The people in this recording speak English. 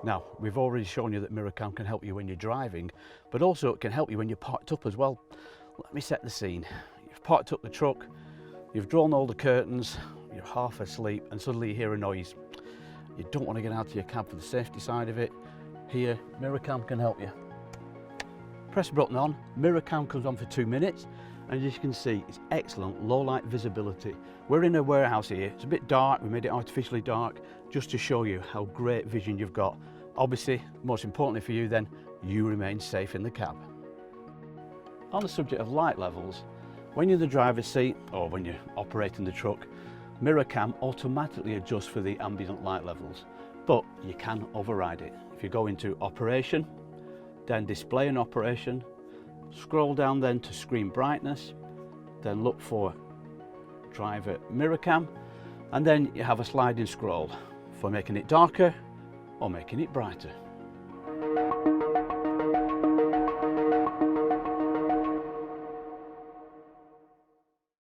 Now, we've already shown you that MirrorCam can help you when you're driving, but also it can help you when you're parked up as well. Let me set the scene. You've parked up the truck, you've drawn all the curtains, you're half asleep, and suddenly you hear a noise. You don't want to get out of your cab for the safety side of it. Here, MirrorCam can help you. Press the button on, MirrorCam comes on for 2 minutes, and as you can see, it's excellent low light visibility. We're in a warehouse here, it's a bit dark, we made it artificially dark, just to show you how great vision you've got. Obviously, most importantly for you then, you remain safe in the cab. On the subject of light levels, when you're in the driver's seat or when you're operating the truck, MirrorCam automatically adjusts for the ambient light levels, but you can override it. If you go into operation, then display and operation, scroll down then to screen brightness, then look for driver MirrorCam, and then you have a sliding scroll for making it darker or making it brighter.